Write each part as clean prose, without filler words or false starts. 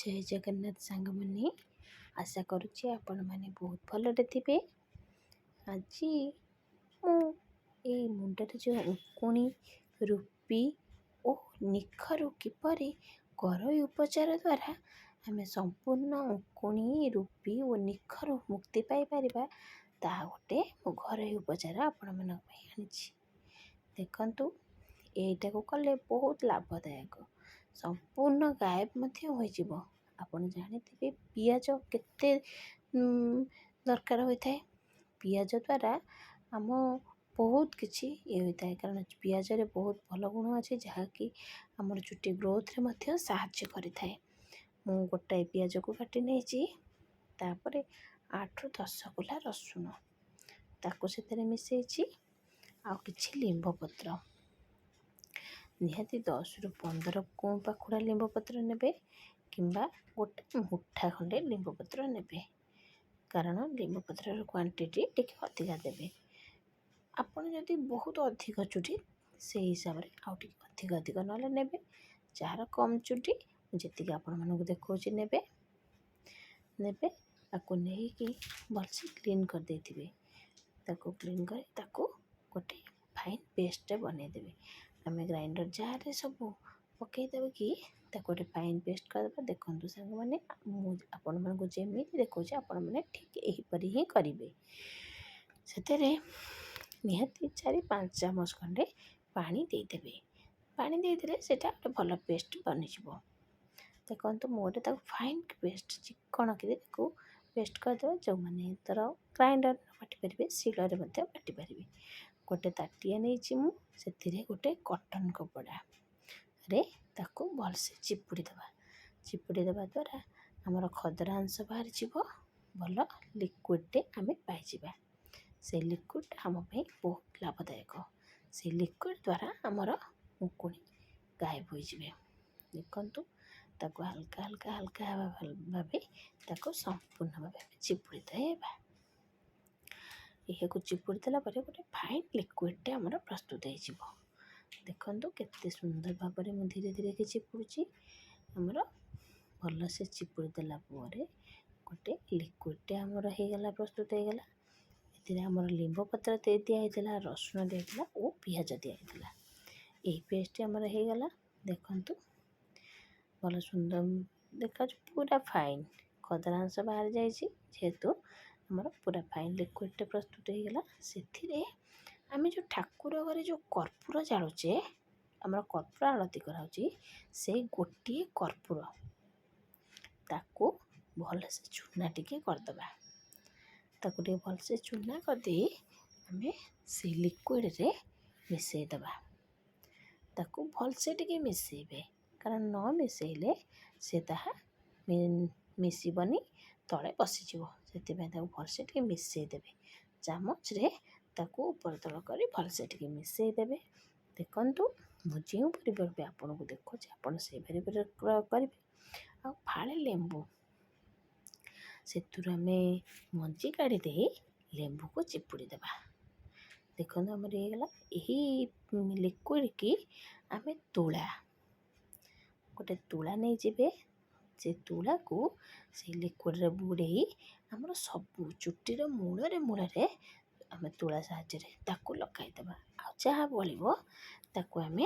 जय जगन्नाथ सांग मैंने आशा करुच्ची आपण मैंने बहुत भलरे थे। आज मुंडे जो उकुणी रूपी और निखर किपर घरोई उपचार द्वारा आम संपूर्ण उकुणी रूपी और निखर मुक्ति पाई ता गोटे घरोई उपचार आपण मन आनी देखु यहीटा को कले बहुत लाभदायक संपूर्ण गायब हो। आपण जानी पियाज केते दरकार होता है। पियाज द्वारा आम बहुत किसी ये होता है कारण पियाज रे बहुत भल गुण अच्छे जहाँकि आमर चुटी ग्रोथ रे साहाय्य करता है। मु गोटाए पियाज को काटी नहीं तापर 8 ରୁ 10 कुला रसुण ताको से मिसई आ किछि लिंब पत्र निहाती 10 ରୁ 15 पाखुड़ा लिंब पत्र नेबे किंबा गोटे मुठा खंडे लिंब पत्र नेबे कारण लिंब पत्र क्वांटिटी टिके अधिका देबे। आपण जदि बहुत अधिक चुटी से हिसाब रे आउ टिके अधिक नले नेबे जार कम चुटी जति आपण मानक देखौछि नेबे ताको नहीं कि भलसे क्लीन कर देथिबे ताको क्लीन कर ताको गोटे फाइन पेस्ट बने देबे। आम ग्राइंडर जार रे सब पकई देबे कि ताको गोटे फाइन पेस्ट कर देखु सांग मैंने आपण मानक जेमी देखौछि आपण माने ठीक एहीपरि ही करिवे। सेतेरे निहाती 4-5 चामच खंडे पानी देदेवे। पानी देदेले सेटा गोटे भल पेस्ट बनिजिवो। देखो मोटे ताको फाइन पेस्ट चिकण कि पेस्ट करदे जो मैंने तर ग्राइंडर बाटी पारे शिଳରେ बाटी पारे। गोटे ताटिया नहीं मुझे गोटे कॉटन कपड़ा रे ताको भलसे चिपुड़ी देवा द्वारा आमर खदरा अंश बाहर जीव भल लिक्विडे आम पाइबा। से लिक्विड आम बहुत लाभदायक से लिक्विड द्वारा आमर उकुणी गायब हो जाए। देखु ताको हल्का हल्का हल्का भावे ताको संपूर्ण भाव चिपुड़ी देवा। यह चिपुड़ी देला गोटे फाइन लिक्विडे आमर प्रस्तुत हो। देखु केते सुंदर भाव में धीरे धीरे कि चिपुड़ी आमर भल से चिपुड़ी देला गोटे लिक्विडे आमर होगला प्रस्तुत होगला। ये आमर लिंब पत्र दिया रसुण दिया और पियाज दिया यही पेस्ट आमर होगला। देखु भल सुंदर देखा पूरा फाइन खदरांश बाहर जेहेतु आमर पूरा फाइन लिक्विड प्रस्तुत होगला। से आम जो ठाकुर घरे जो कर्पूर जालुचे आमर कर्पूर आरती कराऊँगी से गोटे कर्पूर ताको भलसे चूना टिके करदबा ताको टिके भलसे चूना करदे आम से लिक्विड रे मिसई दबा ताको भलसे टिके मिसईबे कारण न मिसईले से ताहा मिसबनी तले बसीजिवो। सेतिबे ताको भलसे टिके मिसई देबे चामच रे ताको ऊपर तल करी भलसे टिके मिसई देबे। देखंतु मु जो परिवार आपन को देखुछि आपन से परिवार करिवे। आ फाळे लेंबू से आम मंजी काढ़ी दे लेंबू को चिपुड़ी देवा। देखो आमर येगला यही लिक्विड की आम तुला गोटे तुला नहीं जीवे से तुला को से लिक्विड रे बुड़े आमर सबू चुटीर मूल मूल आम तुला साहाଯ୍य ताको लगाईदेवा। आ जहाँ बलिबो ताको आम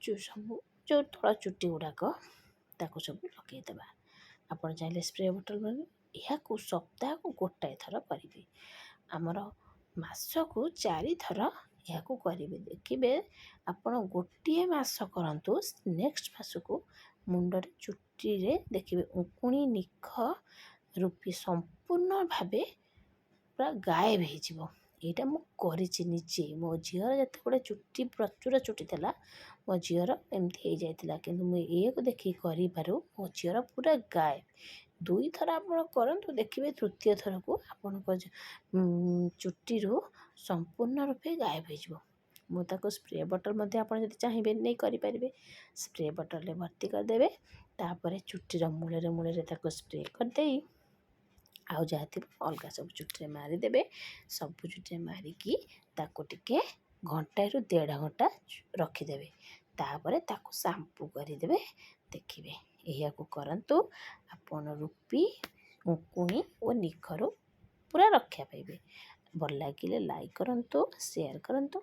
सब जो थोड़ा चुटी गुड़ाक ताको सब लगेदेवा। आपण चाहिए स्प्रे बोतल यह सप्ताह को गोटाए थर करेंगे आमर मासकू 4 थर यह करेंगे। देखिए आपण गोटे मास करंतु नेक्स्ट मास को मुंडे चुटी रे देखिए उकुणी निख रूपी संपूर्ण भावे पूरा गायब हो। यहाँ मुझे निजे मो झीर जिते बड़े चुटी प्रचुर चुटी था मो झीर एमती हो जाता कि मुझे देखिए कर मो झीर पूरा गायब। 2 थर आप करूँ देखिए तृतीय थर को आपण चुटी संपूर्ण रूपे गायब हो। मुझे स्प्रे बॉटल चाहिए नहीं करें स्प्रे बॉटल में भर्ती करदे तापर चुटीर मूल मूल स्प्रे करदे आउ जहाँ थी अलग सब चुटी मारिदेवे। सब चुटी मारिकी ताको टिके घंटाए रु 1.5 घंटा रखिदेवे तापर ताको शैम्पू करदे देखिए ଏହାକୁ କରନ୍ତୁ ଆପଣ ରୁପି ଉଙ୍କୁଣି ଓ ନିଖରୁ ପୁରା ରକ୍ଷା ପାଇବେ। ଭଲ ଲାଗିଲେ ଲାଇକ୍ କରନ୍ତୁ, ସେୟାର କରନ୍ତୁ।